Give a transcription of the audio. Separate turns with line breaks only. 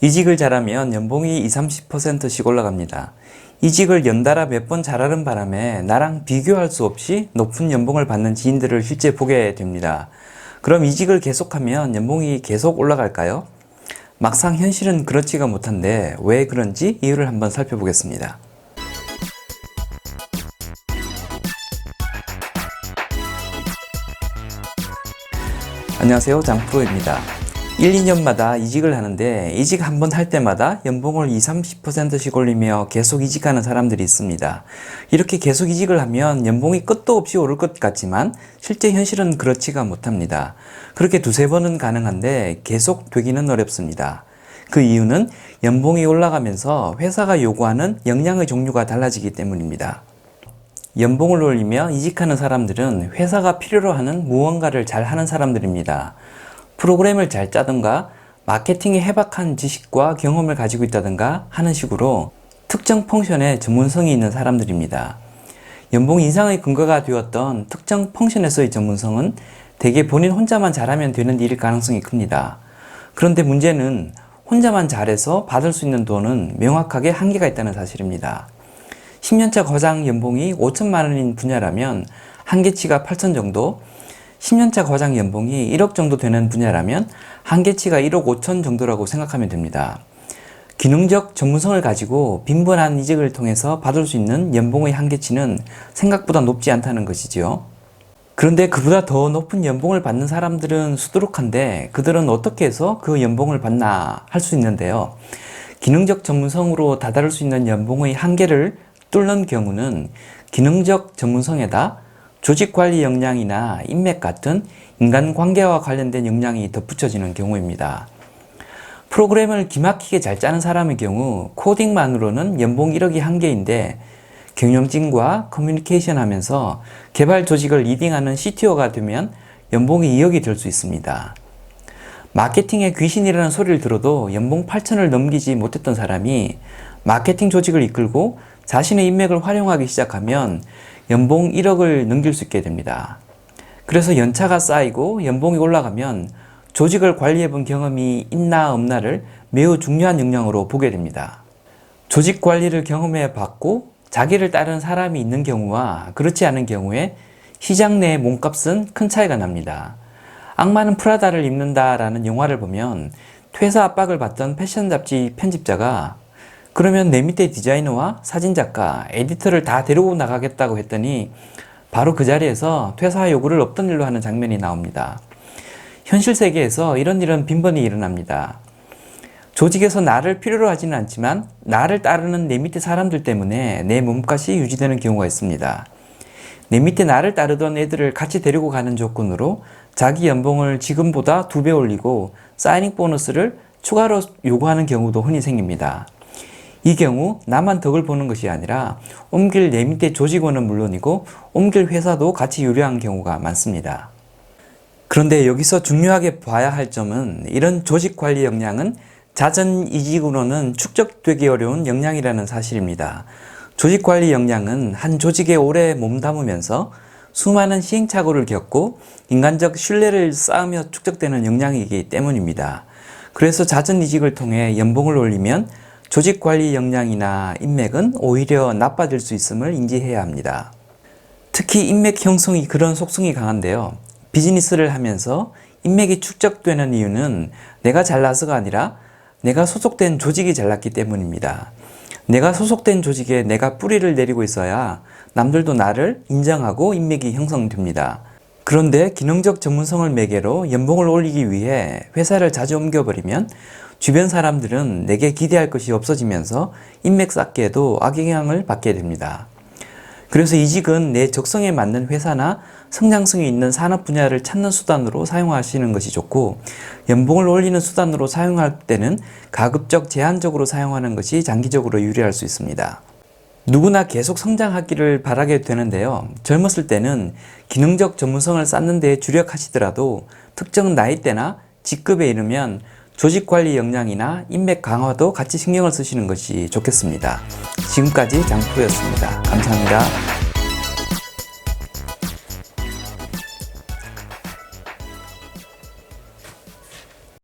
이직을 잘하면 연봉이 20~30%씩 올라갑니다. 이직을 연달아 몇 번 잘하는 바람에 나랑 비교할 수 없이 높은 연봉을 받는 지인들을 실제 보게 됩니다. 그럼 이직을 계속하면 연봉이 계속 올라갈까요? 막상 현실은 그렇지가 못한데 왜 그런지 이유를 한번 살펴보겠습니다. 안녕하세요, 장프로입니다. 1, 2년마다 이직을 하는데 이직 한 번 할 때마다 연봉을 20~30%씩 올리며 계속 이직하는 사람들이 있습니다. 이렇게 계속 이직을 하면 연봉이 끝도 없이 오를 것 같지만 실제 현실은 그렇지가 못합니다. 그렇게 두세 번은 가능한데 계속 되기는 어렵습니다. 그 이유는 연봉이 올라가면서 회사가 요구하는 역량의 종류가 달라지기 때문입니다. 연봉을 올리며 이직하는 사람들은 회사가 필요로 하는 무언가를 잘 하는 사람들입니다. 프로그램을 잘 짜든가 마케팅에 해박한 지식과 경험을 가지고 있다든가 하는 식으로 특정 펑션에 전문성이 있는 사람들입니다. 연봉 인상의 근거가 되었던 특정 펑션에서의 전문성은 대개 본인 혼자만 잘하면 되는 일일 가능성이 큽니다. 그런데 문제는 혼자만 잘해서 받을 수 있는 돈은 명확하게 한계가 있다는 사실입니다. 10년차 과장 연봉이 5천만 원인 분야라면 한계치가 8천 정도, 10년차 과장 연봉이 1억 정도 되는 분야라면 한계치가 1억 5천 정도라고 생각하면 됩니다. 기능적 전문성을 가지고 빈번한 이직을 통해서 받을 수 있는 연봉의 한계치는 생각보다 높지 않다는 것이지요. 그런데 그보다 더 높은 연봉을 받는 사람들은 수두룩한데 그들은 어떻게 해서 그 연봉을 받나 할 수 있는데요. 기능적 전문성으로 다다를 수 있는 연봉의 한계를 뚫는 경우는 기능적 전문성에다 조직관리 역량이나 인맥 같은 인간관계와 관련된 역량이 덧붙여지는 경우입니다. 프로그램을 기막히게 잘 짜는 사람의 경우 코딩만으로는 연봉 1억이 한계인데 경영진과 커뮤니케이션 하면서 개발 조직을 리딩하는 CTO가 되면 연봉이 2억이 될 수 있습니다. 마케팅의 귀신이라는 소리를 들어도 연봉 8천을 넘기지 못했던 사람이 마케팅 조직을 이끌고 자신의 인맥을 활용하기 시작하면 연봉 1억을 넘길 수 있게 됩니다. 그래서 연차가 쌓이고 연봉이 올라가면 조직을 관리해본 경험이 있나 없나를 매우 중요한 역량으로 보게 됩니다. 조직 관리를 경험해 봤고 자기를 따르는 사람이 있는 경우와 그렇지 않은 경우에 시장 내 몸값은 큰 차이가 납니다. 악마는 프라다를 입는다라는 영화를 보면 퇴사 압박을 받던 패션 잡지 편집자가 그러면 내 밑에 디자이너와 사진작가, 에디터를 다 데리고 나가겠다고 했더니 바로 그 자리에서 퇴사 요구를 없던 일로 하는 장면이 나옵니다. 현실 세계에서 이런 일은 빈번히 일어납니다. 조직에서 나를 필요로 하지는 않지만 나를 따르는 내 밑에 사람들 때문에 내 몸값이 유지되는 경우가 있습니다. 내 밑에 나를 따르던 애들을 같이 데리고 가는 조건으로 자기 연봉을 지금보다 2배 올리고 사이닝 보너스를 추가로 요구하는 경우도 흔히 생깁니다. 이 경우 나만 덕을 보는 것이 아니라 옮길 내 밑에 조직원은 물론이고 옮길 회사도 같이 유리한 경우가 많습니다. 그런데 여기서 중요하게 봐야 할 점은 이런 조직 관리 역량은 잦은 이직으로는 축적되기 어려운 역량이라는 사실입니다. 조직 관리 역량은 한 조직에 오래 몸담으면서 수많은 시행착오를 겪고 인간적 신뢰를 쌓으며 축적되는 역량이기 때문입니다. 그래서 잦은 이직을 통해 연봉을 올리면 조직 관리 역량이나 인맥은 오히려 나빠질 수 있음을 인지해야 합니다. 특히 인맥 형성이 그런 속성이 강한데요. 비즈니스를 하면서 인맥이 축적되는 이유는 내가 잘나서가 아니라 내가 소속된 조직이 잘났기 때문입니다. 내가 소속된 조직에 내가 뿌리를 내리고 있어야 남들도 나를 인정하고 인맥이 형성됩니다. 그런데 기능적 전문성을 매개로 연봉을 올리기 위해 회사를 자주 옮겨버리면 주변 사람들은 내게 기대할 것이 없어지면서 인맥 쌓기에도 악영향을 받게 됩니다. 그래서 이직은 내 적성에 맞는 회사나 성장성이 있는 산업 분야를 찾는 수단으로 사용하시는 것이 좋고 연봉을 올리는 수단으로 사용할 때는 가급적 제한적으로 사용하는 것이 장기적으로 유리할 수 있습니다. 누구나 계속 성장하기를 바라게 되는데요. 젊었을 때는 기능적 전문성을 쌓는 데 주력하시더라도 특정 나이대나 직급에 이르면 조직관리 역량이나 인맥 강화도 같이 신경을 쓰시는 것이 좋겠습니다. 지금까지 장프로였습니다. 감사합니다.